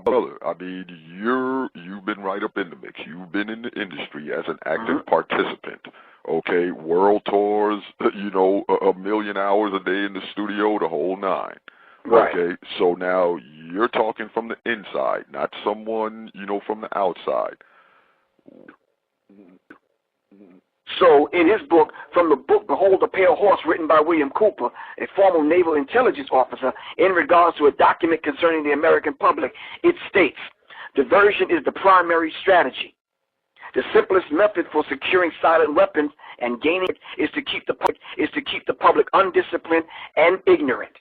brother, I mean, you've been right up in the mix. You've been in the industry as an active participant. Okay, world tours, a million hours a day in the studio, the whole nine. Right. Okay, so now you're talking from the inside, not someone, from the outside. So in his book, from the book Behold the Pale Horse, written by William Cooper, a former naval intelligence officer, in regards to a document concerning the American public, it states, diversion is the primary strategy. The simplest method for securing silent weapons and gaining it is to keep the public undisciplined and ignorant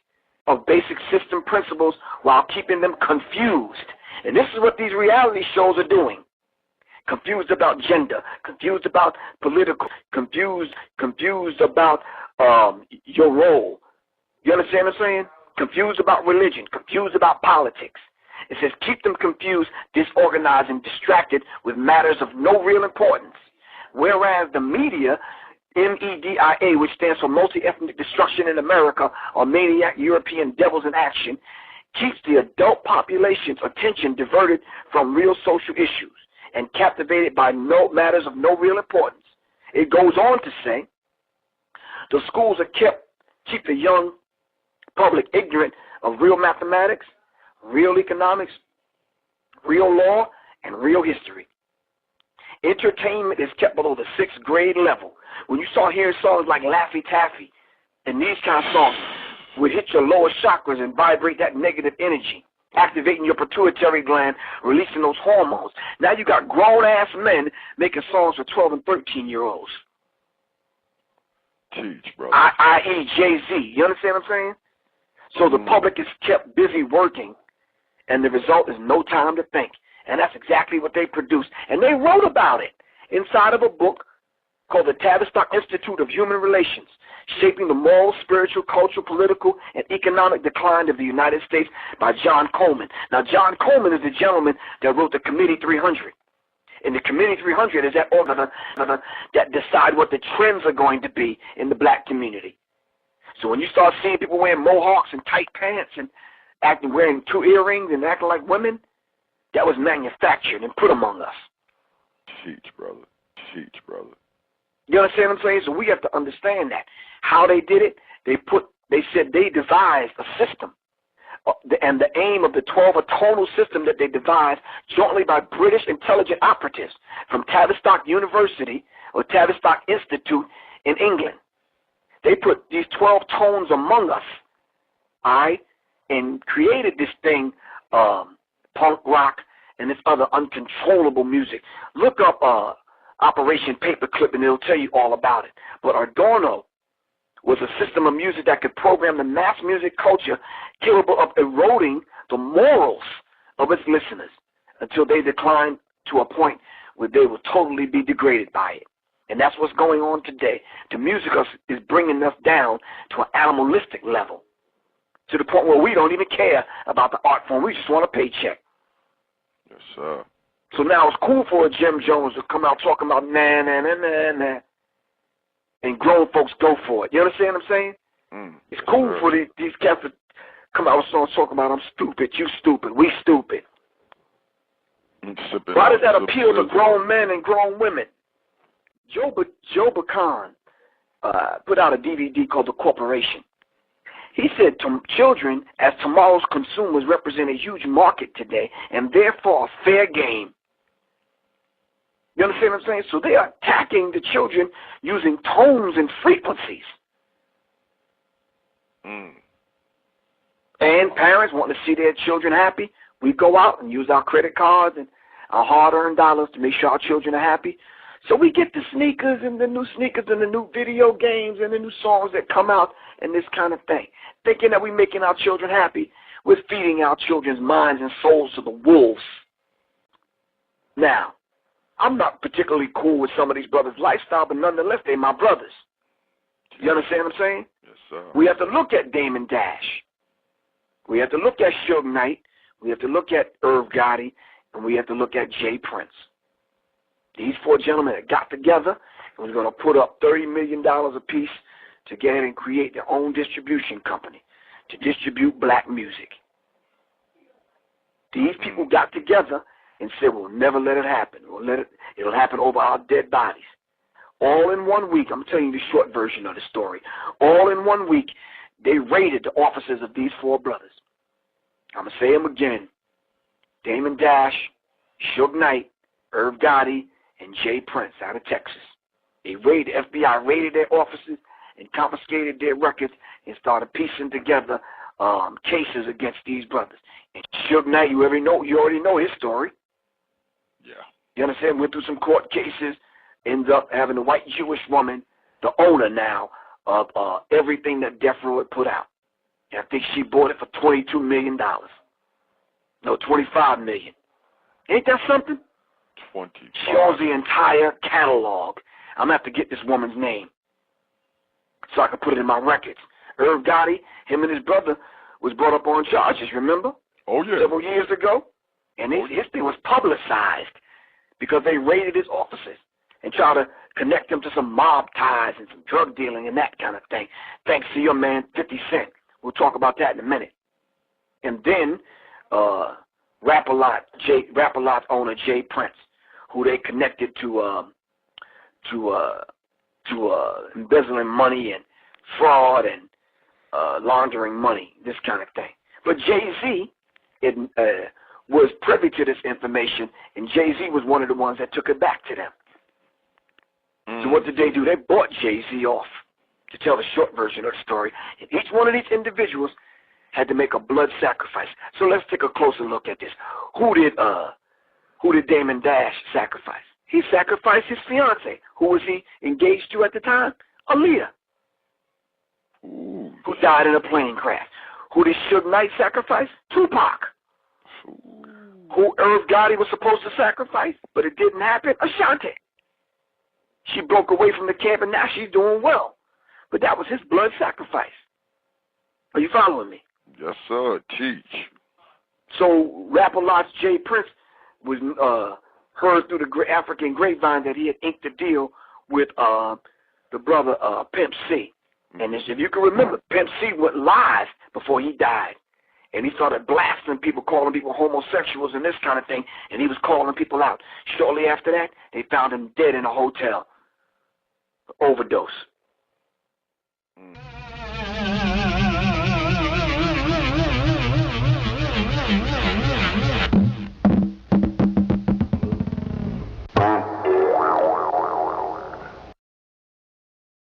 of basic system principles while keeping them confused. And this is what these reality shows are doing. Confused about gender, confused about political, confused about your role. You understand what I'm saying? Confused about religion, confused about politics. It says keep them confused, disorganized, and distracted with matters of no real importance. Whereas the media, MEDIA, which stands for Multi-Ethnic Destruction in America, or Maniac European Devils in Action, keeps the adult population's attention diverted from real social issues and captivated by matters of no real importance. It goes on to say, the schools are keep the young public ignorant of real mathematics, real economics, real law, and real history. Entertainment is kept below the 6th grade level. When you start hearing songs like Laffy Taffy, and these kind of songs would hit your lower chakras and vibrate that negative energy, activating your pituitary gland, releasing those hormones. Now you got grown-ass men making songs for 12 and 13-year-olds. Teach, brother. I.e. Jay-Z. You understand what I'm saying? So the public is kept busy working, and the result is no time to think. And that's exactly what they produced. And they wrote about it inside of a book called the Tavistock Institute of Human Relations, Shaping the Moral, Spiritual, Cultural, Political, and Economic Decline of the United States by John Coleman. Now, John Coleman is the gentleman that wrote the Committee 300. And the Committee 300 is that organ that decide what the trends are going to be in the black community. So when you start seeing people wearing mohawks and tight pants and wearing 2 earrings and acting like women, that was manufactured and put among us. Teach, brother. Teach, brother. You understand what I'm saying? So we have to understand that. How they did it, they said they devised a system. And the aim of the 12 tonal system that they devised jointly by British intelligence operatives from Tavistock University or Tavistock Institute in England. They put these 12 tones among us, all right, and created this thing, punk rock and this other uncontrollable music. Look up Operation Paperclip and it'll tell you all about it. But Adorno was a system of music that could program the mass music culture capable of eroding the morals of its listeners until they declined to a point where they will totally be degraded by it. And that's what's going on today. The music is bringing us down to an animalistic level, to the point where we don't even care about the art form. We just want a paycheck. Yes, sir. So now it's cool for a Jim Jones to come out talking about nah, nah, nah, nah, nah, and grown folks go for it. You understand what I'm saying? It's cool for these cats to come out with songs talking about I'm stupid, you stupid, we stupid. Why does that appeal to grown men and grown women? Joe Bacan put out a DVD called The Corporation. He said children as tomorrow's consumers represent a huge market today and therefore a fair game. You understand what I'm saying? So they are attacking the children using tones and frequencies. And parents want to see their children happy. We go out and use our credit cards and our hard-earned dollars to make sure our children are happy. So we get the sneakers and the new video games and the new songs that come out and this kind of thing. Thinking that we're making our children happy, we're feeding our children's minds and souls to the wolves. Now, I'm not particularly cool with some of these brothers' lifestyle, but nonetheless, they're my brothers. You understand what I'm saying? Yes, sir. We have to look at Damon Dash. We have to look at Suge Knight. We have to look at Irv Gotti. And we have to look at Jay Prince. These 4 gentlemen that got together and was going to put up $30 million apiece to get in and create their own distribution company to distribute black music. These people got together and said, we'll never let it happen. It'll happen over our dead bodies. All in 1 week, I'm telling you the short version of the story. All in 1 week, they raided the offices of these 4 brothers. I'm going to say them again. Damon Dash, Suge Knight, Irv Gotti, and Jay Prince out of Texas. The FBI raided their offices and confiscated their records and started piecing together cases against these brothers. And Suge Knight, you already know his story. Yeah. You understand? Went through some court cases, ends up having a white Jewish woman, the owner now of everything that Death Row had put out. And I think she bought it for $22 million. No, $25 million. Ain't that something? 25. She owns the entire catalog. I'm going to have to get this woman's name so I can put it in my records. Irv Gotti, him and his brother, was brought up on charges, remember? Oh, yeah. Several years ago. And his thing was publicized because they raided his offices and tried to connect him to some mob ties and some drug dealing and that kind of thing. Thanks to your man, 50 Cent. We'll talk about that in a minute. And then Rap-A-Lot's owner, Jay Prince, who they connected to embezzling money and fraud and laundering money, this kind of thing. But Jay-Z was privy to this information, and Jay-Z was one of the ones that took it back to them. So what did they do? They bought Jay-Z off, to tell the short version of the story. And each one of these individuals had to make a blood sacrifice. So let's take a closer look at this. Who did Damon Dash sacrifice? He sacrificed his fiancée. Who was he engaged to at the time? Aaliyah, who died in a plane crash. Who did Suge Knight sacrifice? Tupac. Who Irv Gotti was supposed to sacrifice, but it didn't happen? Ashanti. She broke away from the camp, and now she's doing well. But that was his blood sacrifice. Are you following me? Yes, sir. Teach. So Rap-A-Lot's Jay Prince was heard through the African grapevine that he had inked a deal with the brother Pimp C. And if you can remember, Pimp C went live before he died. And he started blasting people, calling people homosexuals and this kind of thing. And he was calling people out. Shortly after that, they found him dead in a hotel. Overdose.